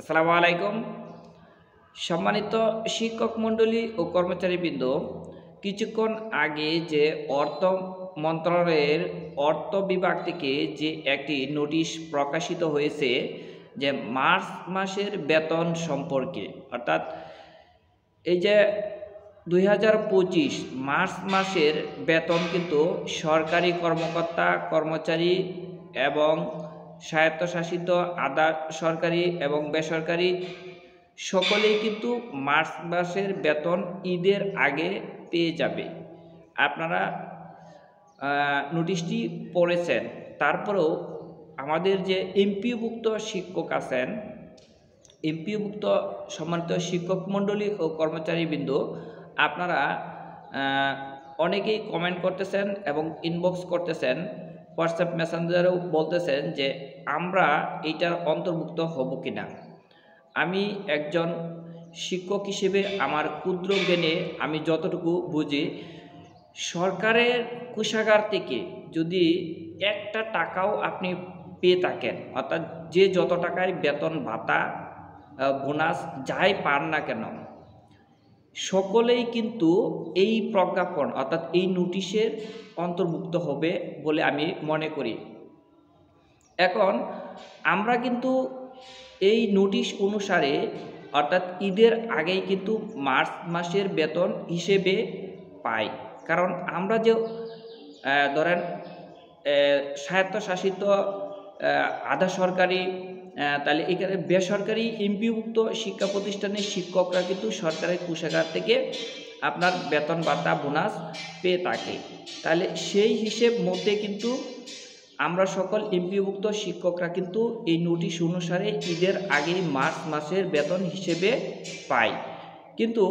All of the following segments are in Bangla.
আসসালামু আলাইকুম। সম্মানিত শিক্ষক মণ্ডলী ও কর্মচারীবৃন্দ, কিছুক্ষণ আগে যে অর্থ মন্ত্রণালয়ের অর্থ বিভাগ থেকে যে একটি নোটিশ প্রকাশিত হয়েছে যে মার্চ মাসের বেতন সম্পর্কে, অর্থাৎ এই যে 2025 মার্চ মাসের বেতন কিন্তু সরকারি কর্মকর্তা কর্মচারী এবং স্বায়ত্তশাসিত আধা সরকারি এবং বেসরকারি সকলেই কিন্তু মার্চ মাসের বেতন ঈদের আগে পেয়ে যাবে। আপনারা নোটিশটি পড়েছেন, তারপরেও আমাদের যে এমপিওভুক্ত শিক্ষক আছেন, এমপিওভুক্ত সম্মানিত শিক্ষক মণ্ডলী ও কর্মচারীবৃন্দ, আপনারা অনেকেই কমেন্ট করতেছেন এবং ইনবক্স করতেছেন, হোয়াটসঅ্যাপ মেসেঞ্জারেও বলতেছেন যে আমরা এইটার অন্তর্ভুক্ত হব কিনা। আমি একজন শিক্ষক হিসেবে আমার ক্ষুদ্র জ্ঞানে আমি যতটুকু বুঝি, সরকারের কোষাগার থেকে যদি একটা টাকাও আপনি পেয়ে থাকেন, অর্থাৎ যে যত টাকায় বেতন ভাতা বোনাস যাই পান না কেন, সকলেই কিন্তু এই প্রজ্ঞাপন অর্থাৎ এই নোটিশের অন্তর্ভুক্ত হবে বলে আমি মনে করি। এখন আমরা কিন্তু এই নোটিশ অনুসারে অর্থাৎ ঈদের আগেই কিন্তু মার্চ মাসের বেতন হিসেবে পাই। কারণ আমরা যে ধরেন স্বায়ত্তশাসিত আধা সরকারি, তাহলে এখানে বেসরকারি এমপিওভুক্ত শিক্ষা প্রতিষ্ঠানের শিক্ষকরা কিন্তু সরকারের কোষাগার থেকে আপনার বেতন ভাতা বোনাস পেয়ে থাকে। তাহলে সেই হিসেব মতে কিন্তু আমরা সকল এমপিওভুক্ত শিক্ষকরা কিন্তু এই নোটিশ অনুসারে ঈদের আগে মার্চ মাসের বেতন হিসেবে পাই। কিন্তু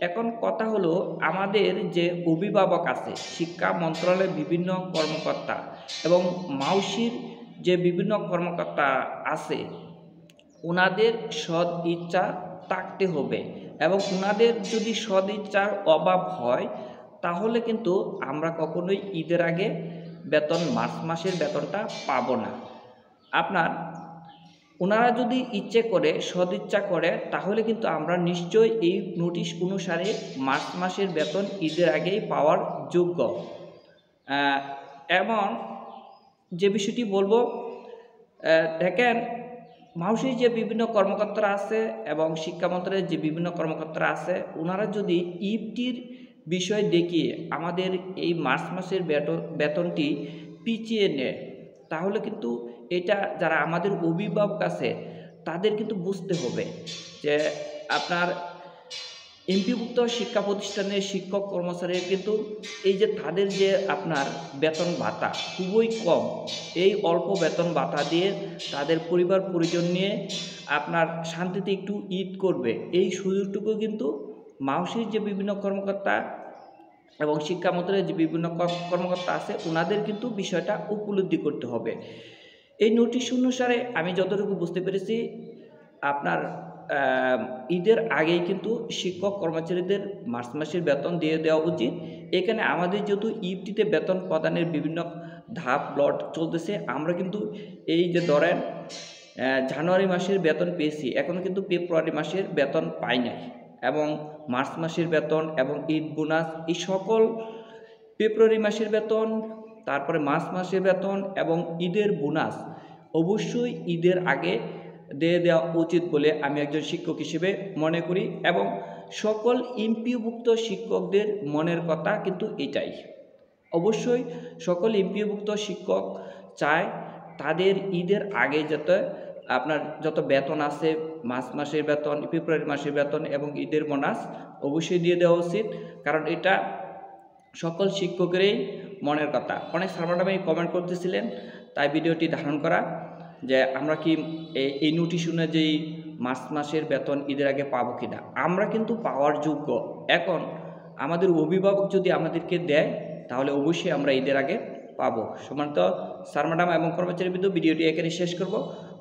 এখন কথা হলো, আমাদের যে অভিভাবক আছে, শিক্ষা মন্ত্রণালয়ের বিভিন্ন কর্মকর্তা এবং মাউসির যে বিভিন্ন কর্মকর্তা আছে, ওনাদের সৎ ইচ্ছা থাকতে হবে এবং ওনাদের যদি সৎ ইচ্ছার অভাব হয় তাহলে কিন্তু আমরা কখনোই ঈদের আগে বেতন মার্চ মাসের বেতনটা পাবো না। আপনার ওনারা যদি ইচ্ছে করে সদিচ্ছা করে তাহলে কিন্তু আমরা নিশ্চয়ই এই নোটিশ অনুসারে মার্চ মাসের বেতন ঈদের আগেই পাওয়ার যোগ্য। এবং যে বিষয়টি বলবো, দেখেন মাউসির যে বিভিন্ন কর্মকর্তারা আছে এবং শিক্ষা মন্ত্রণালয়ের যে বিভিন্ন কর্মকর্তারা আছে, ওনারা যদি ইফটির বিষয় দেখিয়ে আমাদের এই মার্চ মাসের বেতনটি পিছিয়ে নেয় তাহলে কিন্তু এটা যারা আমাদের অভিভাবক আছে তাদের কিন্তু বুঝতে হবে যে আপনার এমপিভুক্ত শিক্ষা প্রতিষ্ঠানের শিক্ষক কর্মচারীর কিন্তু এই যে তাদের যে আপনার বেতন ভাতা খুবই কম, এই অল্প বেতন ভাতা দিয়ে তাদের পরিবার পরিজন নিয়ে আপনার শান্তিতে একটু ঈদ করবে, এই সুযোগটুকু কিন্তু মাউসির যে বিভিন্ন কর্মকর্তা এবং শিক্ষা মন্ত্রণালয়ের যে বিভিন্ন কর্মকর্তা আছে ওনাদের কিন্তু বিষয়টা উপলব্ধি করতে হবে। এই নোটিশ অনুসারে আমি যতটুকু বুঝতে পেরেছি, আপনার ঈদের আগেই কিন্তু শিক্ষক কর্মচারীদের মার্চ মাসের বেতন দিয়ে দেওয়া উচিত। এখানে আমাদের যেহেতু ইফটিতে বেতন প্রদানের বিভিন্ন ধাপ লট চলতেছে, আমরা কিন্তু এই যে ধরেন জানুয়ারি মাসের বেতন পেয়েছি, এখনও কিন্তু ফেব্রুয়ারি মাসের বেতন পাই নাই এবং মার্চ মাসের বেতন এবং ঈদ বোনাস এই সকল ফেব্রুয়ারি মাসের বেতন, তারপরে মার্চ মাসের বেতন এবং ঈদের বোনাস অবশ্যই ঈদের আগে দিয়ে দেওয়া উচিত বলে আমি একজন শিক্ষক হিসেবে মনে করি এবং সকল এমপিওভুক্ত শিক্ষকদের মনের কথা কিন্তু এটাই। অবশ্যই সকল এমপিওভুক্ত শিক্ষক চায় তাদের ঈদের আগে যাতে আপনার যত বেতন আছে, মার্চ মাসের বেতন, ফেব্রুয়ারি মাসের বেতন এবং ঈদের বোনাস অবশ্যই দিয়ে দেওয়া উচিত, কারণ এটা সকল শিক্ষকেরই মনের কথা। অনেক স্যার ম্যাডাম কমেন্ট করতেছিলেন, তাই ভিডিওটি ধারণ করা যে আমরা কি এই নোটিশ অনুযায়ী মার্চ মাসের বেতন ঈদের আগে পাবো কিনা। আমরা কিন্তু পাওয়ার যোগ্য। এখন আমাদের অভিভাবক যদি আমাদেরকে দেয় তাহলে অবশ্যই আমরা ঈদের আগে পাবো। সম্মানিত স্যার ম্যাডাম এবং কর্মচারীবৃন্দ, ভিডিওটি এখানে শেষ করব।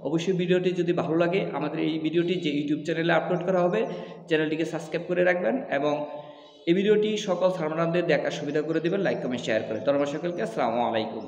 অবশ্যই ভিডিওটি যদি ভালো লাগে, আমাদের এই ভিডিওটি যে ইউটিউব চ্যানেলে আপলোড করা হবে চ্যানেলটিকে সাবস্ক্রাইব করে রাখবেন এবং এই ভিডিওটি সকল স্যার ম্যাডামদের দেখার সুবিধা করে দেবেন, লাইক কমেন্ট শেয়ার করে। ধন্যবাদ সকলকে। আসসালামু আলাইকুম।